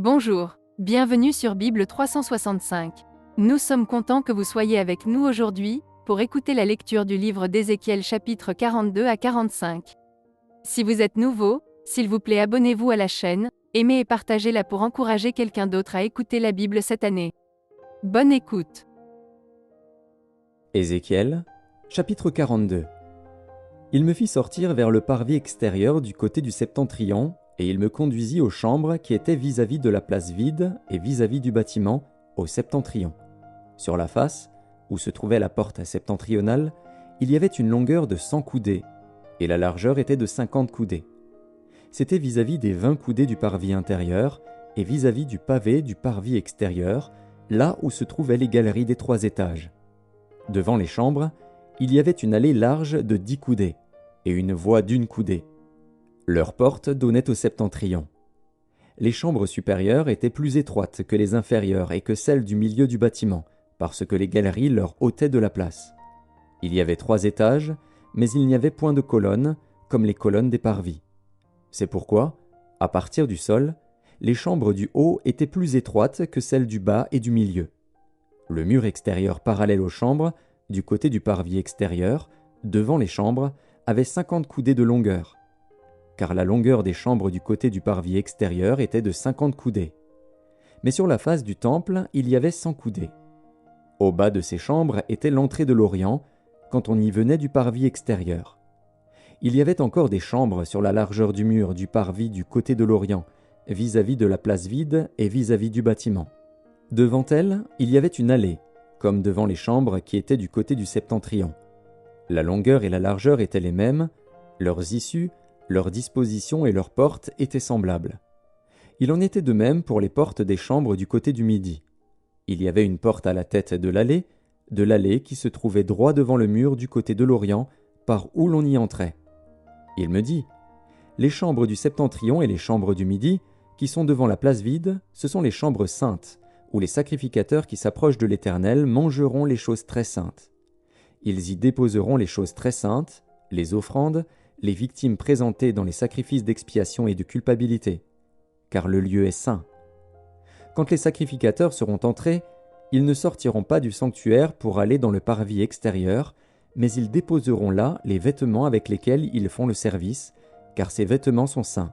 Bonjour, bienvenue sur Bible 365. Nous sommes contents que vous soyez avec nous aujourd'hui, pour écouter la lecture du livre d'Ézéchiel chapitres 42 à 45. Si vous êtes nouveau, s'il vous plaît abonnez-vous à la chaîne, aimez et partagez-la pour encourager quelqu'un d'autre à écouter la Bible cette année. Bonne écoute. Ézéchiel, chapitre 42. Il me fit sortir vers le parvis extérieur du côté du septentrion, et il me conduisit aux chambres qui étaient vis-à-vis de la place vide et vis-à-vis du bâtiment, au septentrion. Sur la face, où se trouvait la porte septentrionale, il y avait une longueur de 100 coudées, et la largeur était de 50 coudées. C'était vis-à-vis des 20 coudées du parvis intérieur, et vis-à-vis du pavé du parvis extérieur, là où se trouvaient les galeries des 3 étages. Devant les chambres, il y avait une allée large de 10 coudées, et une voie d'1 coudée. Leurs portes donnaient au septentrion. Les chambres supérieures étaient plus étroites que les inférieures et que celles du milieu du bâtiment, parce que les galeries leur ôtaient de la place. Il y avait 3 étages, mais il n'y avait point de colonnes, comme les colonnes des parvis. C'est pourquoi, à partir du sol, les chambres du haut étaient plus étroites que celles du bas et du milieu. Le mur extérieur parallèle aux chambres, du côté du parvis extérieur, devant les chambres, avait 50 coudées de longueur, car la longueur des chambres du côté du parvis extérieur était de 50 coudées. Mais sur la face du temple, il y avait 100 coudées. Au bas de ces chambres était l'entrée de l'Orient, quand on y venait du parvis extérieur. Il y avait encore des chambres sur la largeur du mur du parvis du côté de l'Orient, vis-à-vis de la place vide et vis-à-vis du bâtiment. Devant elles, il y avait une allée, comme devant les chambres qui étaient du côté du septentrion. La longueur et la largeur étaient les mêmes, leurs issues, leurs dispositions et leurs portes étaient semblables. Il en était de même pour les portes des chambres du côté du midi. Il y avait une porte à la tête de l'allée qui se trouvait droit devant le mur du côté de l'Orient, par où l'on y entrait. Il me dit, « Les chambres du septentrion et les chambres du midi, qui sont devant la place vide, ce sont les chambres saintes, où les sacrificateurs qui s'approchent de l'Éternel mangeront les choses très saintes. Ils y déposeront les choses très saintes, les offrandes, les victimes présentées dans les sacrifices d'expiation et de culpabilité, car le lieu est saint. Quand les sacrificateurs seront entrés, ils ne sortiront pas du sanctuaire pour aller dans le parvis extérieur, mais ils déposeront là les vêtements avec lesquels ils font le service, car ces vêtements sont saints.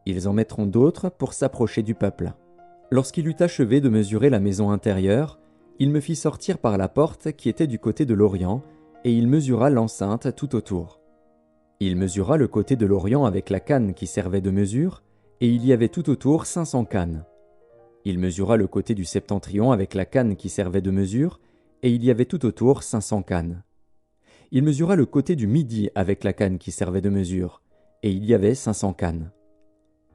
Ils en mettront d'autres pour s'approcher du peuple. » Lorsqu'il eut achevé de mesurer la maison intérieure, il me fit sortir par la porte qui était du côté de l'Orient, et il mesura l'enceinte tout autour. Il mesura le côté de l'Orient avec la canne qui servait de mesure, et il y avait tout autour 500 cannes. Il mesura le côté du septentrion avec la canne qui servait de mesure, et il y avait tout autour 500 cannes. Il mesura le côté du midi avec la canne qui servait de mesure, et il y avait 500 cannes.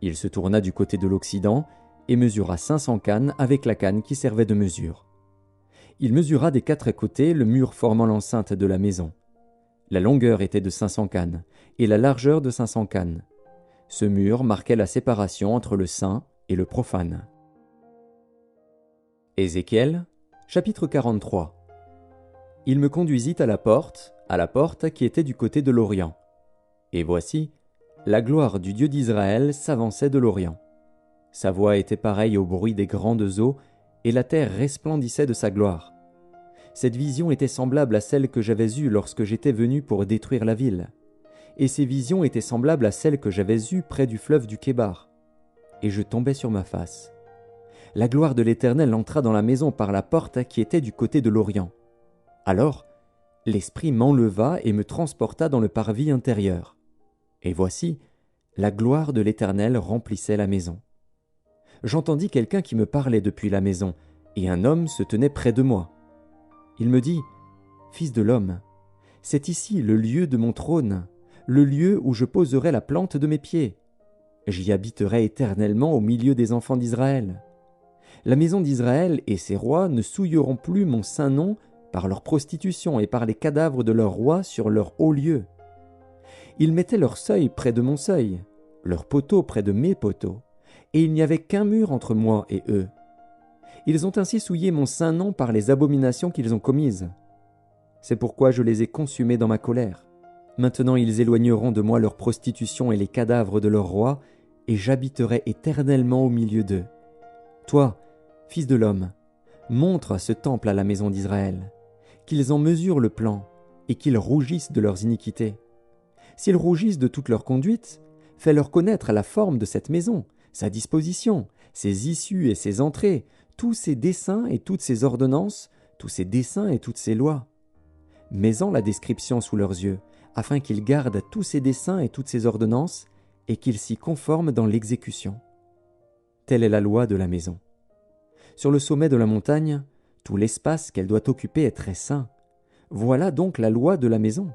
Il se tourna du côté de l'Occident, et mesura 500 cannes avec la canne qui servait de mesure. Il mesura des 4 côtés le mur formant l'enceinte de la maison. La longueur était de 500 cannes, et la largeur de 500 cannes. Ce mur marquait la séparation entre le saint et le profane. Ézéchiel, chapitre 43. Il me conduisit à la porte qui était du côté de l'Orient. Et voici, la gloire du Dieu d'Israël s'avançait de l'Orient. Sa voix était pareille au bruit des grandes eaux, et la terre resplendissait de sa gloire. Cette vision était semblable à celle que j'avais eue lorsque j'étais venu pour détruire la ville. Et ces visions étaient semblables à celles que j'avais eues près du fleuve du Kébar. Et je tombais sur ma face. La gloire de l'Éternel entra dans la maison par la porte qui était du côté de l'Orient. Alors, l'Esprit m'enleva et me transporta dans le parvis intérieur. Et voici, la gloire de l'Éternel remplissait la maison. J'entendis quelqu'un qui me parlait depuis la maison, et un homme se tenait près de moi. Il me dit, « Fils de l'homme, c'est ici le lieu de mon trône, le lieu où je poserai la plante de mes pieds. J'y habiterai éternellement au milieu des enfants d'Israël. La maison d'Israël et ses rois ne souilleront plus mon saint nom par leur prostitution et par les cadavres de leurs rois sur leur haut lieu. Ils mettaient leur seuil près de mon seuil, leur poteau près de mes poteaux, et il n'y avait qu'un mur entre moi et eux. Ils ont ainsi souillé mon saint nom par les abominations qu'ils ont commises. C'est pourquoi je les ai consumés dans ma colère. Maintenant ils éloigneront de moi leur prostitution et les cadavres de leurs rois, et j'habiterai éternellement au milieu d'eux, Toi, fils de l'homme, montre ce temple à la maison d'Israël, qu'ils en mesurent le plan et qu'ils rougissent de leurs iniquités. S'ils rougissent de toute leur conduite, fais-leur connaître la forme de cette maison, sa disposition, ses issues et ses entrées, tous ses desseins et toutes ses ordonnances, tous ses desseins et toutes ses lois. Mets-en la description sous leurs yeux, afin qu'ils gardent tous ses desseins et toutes ses ordonnances, et qu'ils s'y conforment dans l'exécution. Telle est la loi de la maison. Sur le sommet de la montagne, tout l'espace qu'elle doit occuper est très saint. Voilà donc la loi de la maison.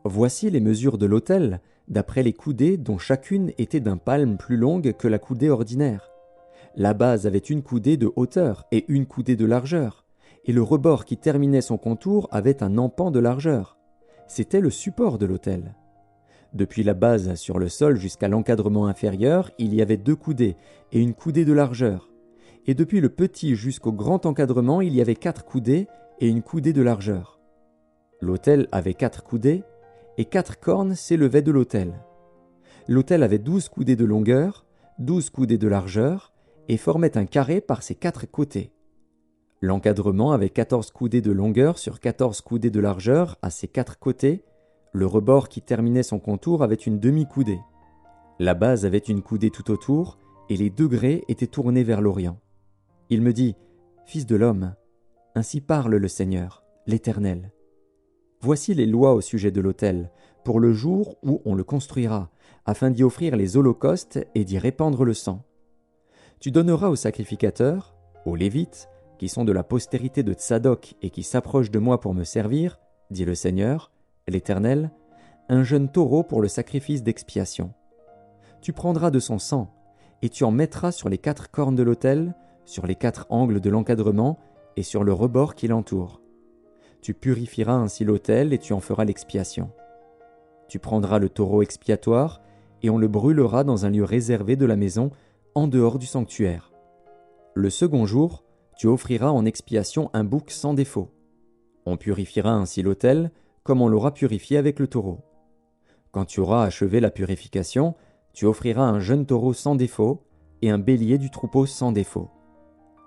Voici les mesures de l'autel, d'après les coudées dont chacune était d'un palme plus longue que la coudée ordinaire. La base avait une coudée de hauteur et une coudée de largeur, et le rebord qui terminait son contour avait un empan de largeur. C'était le support de l'autel. Depuis la base sur le sol jusqu'à l'encadrement inférieur, il y avait 2 coudées et une coudée de largeur. Et depuis le petit jusqu'au grand encadrement, il y avait 4 coudées et une coudée de largeur. L'autel avait 4 coudées, et 4 cornes s'élevaient de l'autel. L'autel avait 12 coudées de longueur, 12 coudées de largeur, et formait un carré par ses 4 côtés. L'encadrement avait 14 coudées de longueur sur 14 coudées de largeur à ses 4 côtés. Le rebord qui terminait son contour avait une demi-coudée. La base avait une coudée tout autour, et les degrés étaient tournés vers l'Orient. Il me dit, « Fils de l'homme, ainsi parle le Seigneur, l'Éternel. Voici les lois au sujet de l'autel, pour le jour où on le construira, afin d'y offrir les holocaustes et d'y répandre le sang. Tu donneras aux sacrificateurs, aux Lévites, qui sont de la postérité de Tsadok et qui s'approchent de moi pour me servir, dit le Seigneur, l'Éternel, un jeune taureau pour le sacrifice d'expiation. Tu prendras de son sang, et tu en mettras sur les 4 cornes de l'autel, sur les 4 angles de l'encadrement et sur le rebord qui l'entoure. Tu purifieras ainsi l'autel et tu en feras l'expiation. Tu prendras le taureau expiatoire et on le brûlera dans un lieu réservé de la maison, en dehors du sanctuaire. Le second jour, tu offriras en expiation un bouc sans défaut. On purifiera ainsi l'autel, comme on l'aura purifié avec le taureau. Quand tu auras achevé la purification, tu offriras un jeune taureau sans défaut et un bélier du troupeau sans défaut.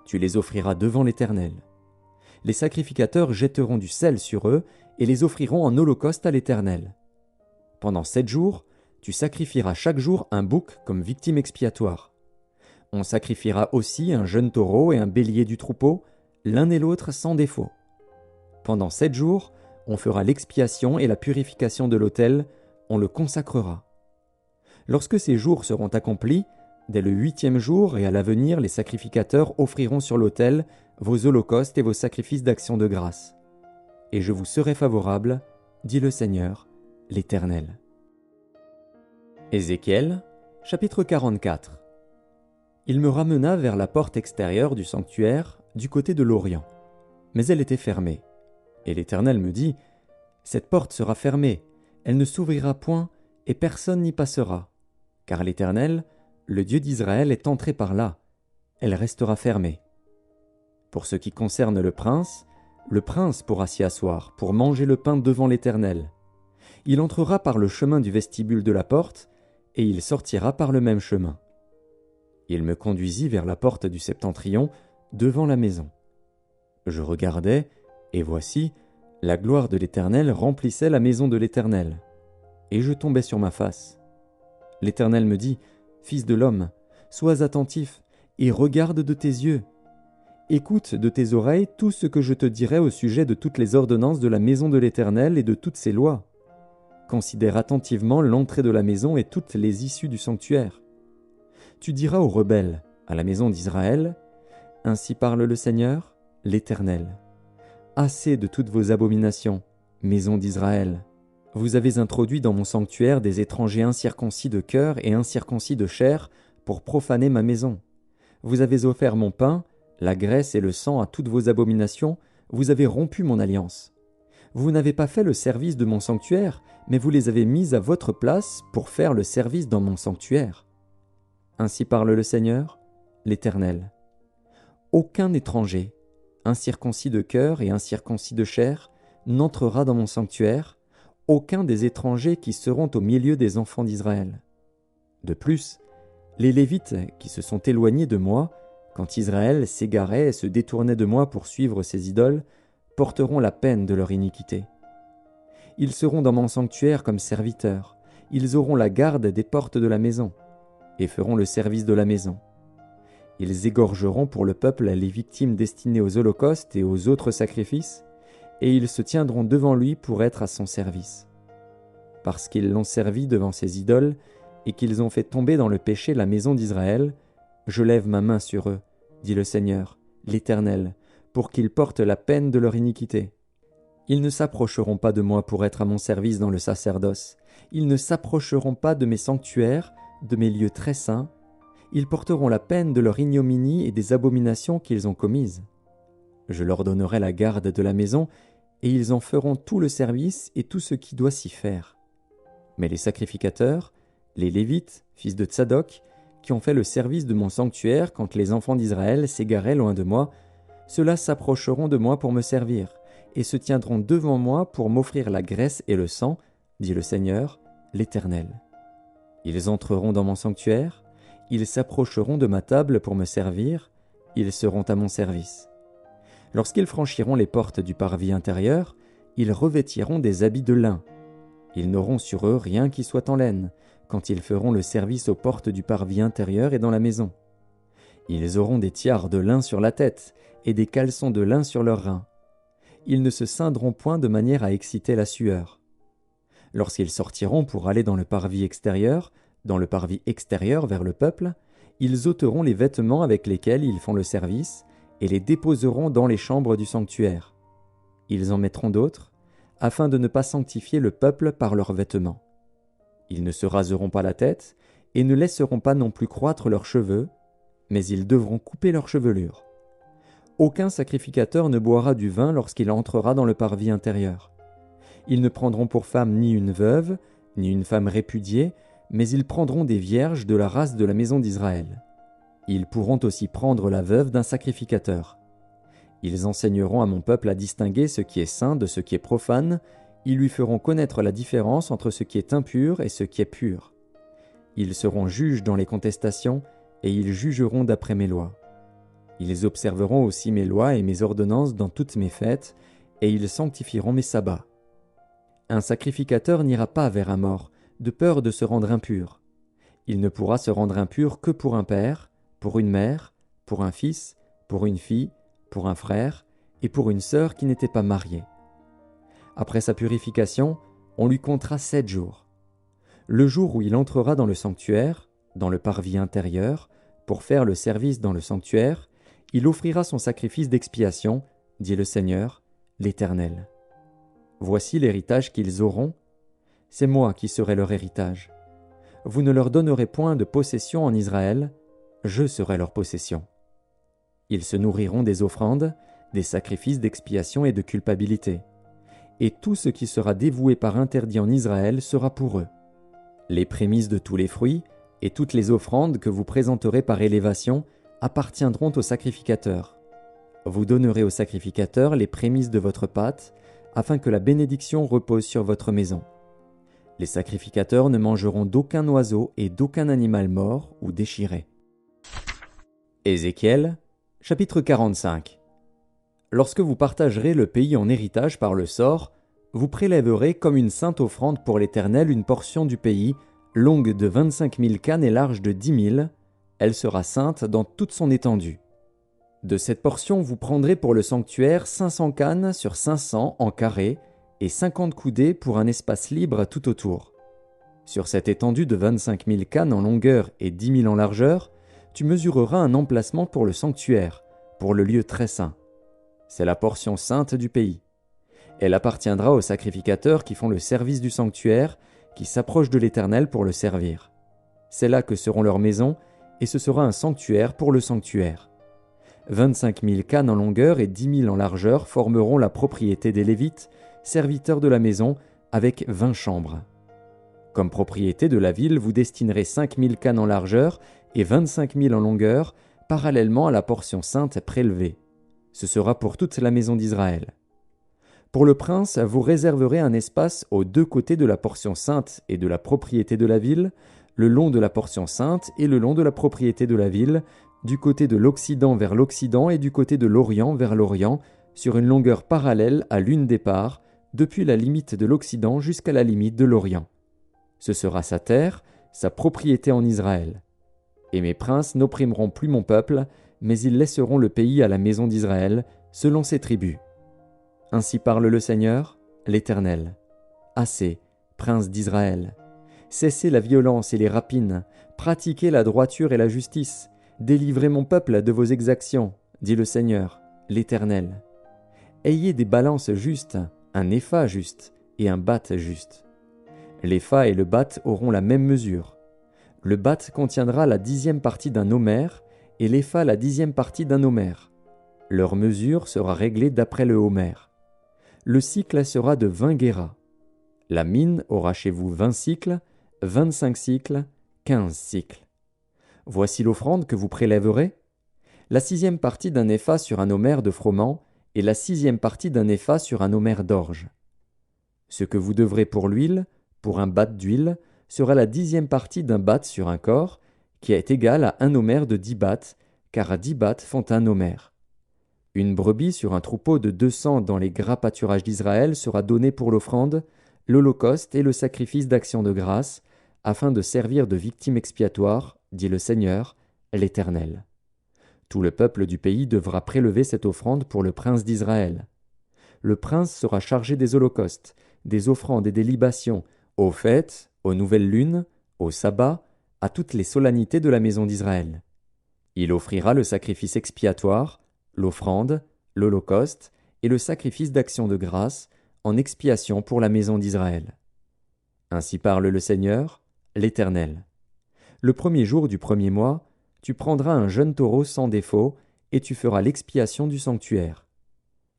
Tu les offriras devant l'Éternel. Les sacrificateurs jetteront du sel sur eux et les offriront en holocauste à l'Éternel. Pendant 7 jours, tu sacrifieras chaque jour un bouc comme victime expiatoire. On sacrifiera aussi un jeune taureau et un bélier du troupeau, l'un et l'autre sans défaut. Pendant 7 jours, on fera l'expiation et la purification de l'autel, on le consacrera. Lorsque ces jours seront accomplis, dès le 8e jour et à l'avenir, les sacrificateurs offriront sur l'autel vos holocaustes et vos sacrifices d'action de grâce. Et je vous serai favorable, dit le Seigneur, l'Éternel. Ézéchiel, chapitre 44. Il me ramena vers la porte extérieure du sanctuaire, du côté de l'Orient. Mais elle était fermée. Et l'Éternel me dit, « Cette porte sera fermée, elle ne s'ouvrira point, et personne n'y passera. Car l'Éternel, le Dieu d'Israël, est entré par là. Elle restera fermée. Pour ce qui concerne le prince pourra s'y asseoir, pour manger le pain devant l'Éternel. Il entrera par le chemin du vestibule de la porte, et il sortira par le même chemin. Il me conduisit vers la porte du septentrion, devant la maison. Je regardai, et voici, la gloire de l'Éternel remplissait la maison de l'Éternel. Et je tombai sur ma face. L'Éternel me dit, « Fils de l'homme, sois attentif, et regarde de tes yeux. Écoute de tes oreilles tout ce que je te dirai au sujet de toutes les ordonnances de la maison de l'Éternel et de toutes ses lois. Considère attentivement l'entrée de la maison et toutes les issues du sanctuaire. Tu diras aux rebelles, à la maison d'Israël, « Ainsi parle le Seigneur, l'Éternel. Assez de toutes vos abominations, maison d'Israël. Vous avez introduit dans mon sanctuaire des étrangers incirconcis de cœur et incirconcis de chair pour profaner ma maison. Vous avez offert mon pain, la graisse et le sang à toutes vos abominations, vous avez rompu mon alliance. Vous n'avez pas fait le service de mon sanctuaire, mais vous les avez mis à votre place pour faire le service dans mon sanctuaire. Ainsi parle le Seigneur, l'Éternel. Aucun étranger, incirconcis de cœur et incirconcis de chair, n'entrera dans mon sanctuaire, aucun des étrangers qui seront au milieu des enfants d'Israël. De plus, les Lévites qui se sont éloignés de moi, quand Israël s'égarait et se détournait de moi pour suivre ses idoles, porteront la peine de leur iniquité. Ils seront dans mon sanctuaire comme serviteurs, ils auront la garde des portes de la maison, et feront le service de la maison. Ils égorgeront pour le peuple les victimes destinées aux holocaustes et aux autres sacrifices, et ils se tiendront devant lui pour être à son service. Parce qu'ils l'ont servi devant ses idoles, et qu'ils ont fait tomber dans le péché la maison d'Israël, je lève ma main sur eux, dit le Seigneur, l'Éternel, pour qu'ils portent la peine de leur iniquité. Ils ne s'approcheront pas de moi pour être à mon service dans le sacerdoce. Ils ne s'approcheront pas de mes sanctuaires, de mes lieux très saints. Ils porteront la peine de leur ignominie et des abominations qu'ils ont commises. Je leur donnerai la garde de la maison, et ils en feront tout le service et tout ce qui doit s'y faire. Mais les sacrificateurs, les Lévites, fils de Tsadok, qui ont fait le service de mon sanctuaire quand les enfants d'Israël s'égaraient loin de moi, ceux-là s'approcheront de moi pour me servir, et se tiendront devant moi pour m'offrir la graisse et le sang, dit le Seigneur, l'Éternel. Ils entreront dans mon sanctuaire, ils s'approcheront de ma table pour me servir, ils seront à mon service. Lorsqu'ils franchiront les portes du parvis intérieur, ils revêtiront des habits de lin. Ils n'auront sur eux rien qui soit en laine, quand ils feront le service aux portes du parvis intérieur et dans la maison. Ils auront des tiares de lin sur la tête et des caleçons de lin sur leurs reins. Ils ne se ceindront point de manière à exciter la sueur. Lorsqu'ils sortiront pour aller dans le parvis extérieur vers le peuple, ils ôteront les vêtements avec lesquels ils font le service et les déposeront dans les chambres du sanctuaire. Ils en mettront d'autres, afin de ne pas sanctifier le peuple par leurs vêtements. Ils ne se raseront pas la tête et ne laisseront pas non plus croître leurs cheveux, mais ils devront couper leurs chevelures. Aucun sacrificateur ne boira du vin lorsqu'il entrera dans le parvis intérieur. Ils ne prendront pour femme ni une veuve, ni une femme répudiée, mais ils prendront des vierges de la race de la maison d'Israël. Ils pourront aussi prendre la veuve d'un sacrificateur. Ils enseigneront à mon peuple à distinguer ce qui est saint de ce qui est profane, ils lui feront connaître la différence entre ce qui est impur et ce qui est pur. Ils seront juges dans les contestations, et ils jugeront d'après mes lois. Ils observeront aussi mes lois et mes ordonnances dans toutes mes fêtes, et ils sanctifieront mes sabbats. Un sacrificateur n'ira pas vers un mort, de peur de se rendre impur. Il ne pourra se rendre impur que pour un père, pour une mère, pour un fils, pour une fille, pour un frère, et pour une sœur qui n'était pas mariée. Après sa purification, on lui comptera 7 jours. Le jour où il entrera dans le sanctuaire, dans le parvis intérieur, pour faire le service dans le sanctuaire, il offrira son sacrifice d'expiation, dit le Seigneur, l'Éternel. Voici l'héritage qu'ils auront. C'est moi qui serai leur héritage. Vous ne leur donnerez point de possession en Israël, je serai leur possession. Ils se nourriront des offrandes, des sacrifices d'expiation et de culpabilité. Et tout ce qui sera dévoué par interdit en Israël sera pour eux. Les prémices de tous les fruits et toutes les offrandes que vous présenterez par élévation appartiendront au sacrificateur. Vous donnerez au sacrificateur les prémices de votre pâte, afin que la bénédiction repose sur votre maison. Les sacrificateurs ne mangeront d'aucun oiseau et d'aucun animal mort ou déchiré. Ézéchiel, chapitre 45. Lorsque vous partagerez le pays en héritage par le sort, vous prélèverez comme une sainte offrande pour l'Éternel une portion du pays, longue de 25 000 cânes et large de 10 000. Elle sera sainte dans toute son étendue. De cette portion, vous prendrez pour le sanctuaire 500 cânes sur 500 en carré et 50 coudées pour un espace libre tout autour. Sur cette étendue de 25 000 cânes en longueur et 10 000 en largeur, tu mesureras un emplacement pour le sanctuaire, pour le lieu très saint. C'est la portion sainte du pays. Elle appartiendra aux sacrificateurs qui font le service du sanctuaire, qui s'approchent de l'Éternel pour le servir. C'est là que seront leurs maisons, et ce sera un sanctuaire pour le sanctuaire. 25 000 cânes en longueur et 10 000 en largeur formeront la propriété des Lévites, serviteurs de la maison, avec 20 chambres. Comme propriété de la ville, vous destinerez 5 000 cânes en largeur et 25 000 en longueur, parallèlement à la portion sainte prélevée. Ce sera pour toute la maison d'Israël. Pour le prince, vous réserverez un espace aux 2 côtés de la portion sainte et de la propriété de la ville, le long de la portion sainte et le long de la propriété de la ville, du côté de l'Occident vers l'Occident et du côté de l'Orient vers l'Orient, sur une longueur parallèle à l'une des parts, depuis la limite de l'Occident jusqu'à la limite de l'Orient. Ce sera sa terre, sa propriété en Israël. Et mes princes n'opprimeront plus mon peuple, mais ils laisseront le pays à la maison d'Israël, selon ses tribus. Ainsi parle le Seigneur, l'Éternel. Assez, princes d'Israël. Cessez la violence et les rapines, pratiquez la droiture et la justice, délivrez mon peuple de vos exactions, dit le Seigneur, l'Éternel. Ayez des balances justes, un épha juste et un bath juste. L'épha et le bath auront la même mesure. Le bath contiendra la 10e partie d'un homère et l'épha la 10e partie d'un homère. Leur mesure sera réglée d'après le homère. Le cycle sera de 20 guéras. La mine aura chez vous 20 cycles, 25 cycles, 15 cycles. Voici l'offrande que vous prélèverez. La 6e partie d'un épha sur un homère de froment et la 6e partie d'un épha sur un homère d'orge. Ce que vous devrez pour l'huile, pour un bath d'huile, sera la 10e partie d'un bath sur un corps, qui est égal à un homère de 10 baths, car 10 baths font un homère. Une brebis sur un troupeau de 200 dans les gras pâturages d'Israël sera donnée pour l'offrande, l'holocauste et le sacrifice d'action de grâce, afin de servir de victime expiatoire, dit le Seigneur, l'Éternel. Tout le peuple du pays devra prélever cette offrande pour le prince d'Israël. Le prince sera chargé des holocaustes, des offrandes et des libations, aux fêtes, aux nouvelles lunes, aux sabbats, à toutes les solennités de la maison d'Israël. Il offrira le sacrifice expiatoire, l'offrande, l'holocauste et le sacrifice d'action de grâce en expiation pour la maison d'Israël. Ainsi parle le Seigneur, l'Éternel. Le premier jour du premier mois, tu prendras un jeune taureau sans défaut et tu feras l'expiation du sanctuaire.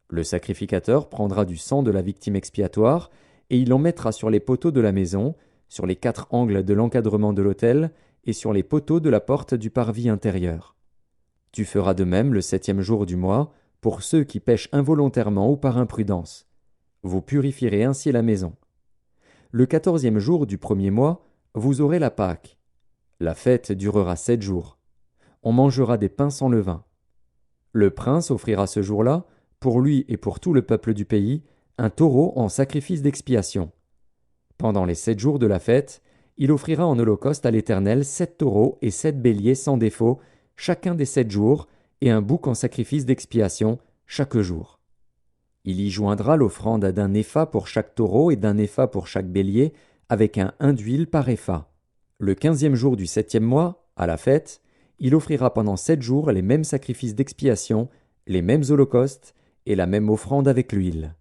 Le sacrificateur prendra du sang de la victime expiatoire et il en mettra sur les poteaux de la maison, sur les 4 angles de l'encadrement de l'autel et sur les poteaux de la porte du parvis intérieur. Tu feras de même le 7e jour du mois pour ceux qui pêchent involontairement ou par imprudence. Vous purifierez ainsi la maison. Le 14e jour du premier mois, vous aurez la Pâque. La fête durera 7 jours. On mangera des pains sans levain. Le prince offrira ce jour-là, pour lui et pour tout le peuple du pays, un taureau en sacrifice d'expiation. Pendant les 7 jours de la fête, il offrira en holocauste à l'Éternel 7 taureaux et 7 béliers sans défaut, chacun des 7 jours, et un bouc en sacrifice d'expiation chaque jour. Il y joindra l'offrande d'un épha pour chaque taureau et d'un épha pour chaque bélier, avec un hin d'huile par épha. Le 15e jour du 7e mois, à la fête, il offrira pendant 7 jours les mêmes sacrifices d'expiation, les mêmes holocaustes et la même offrande avec l'huile.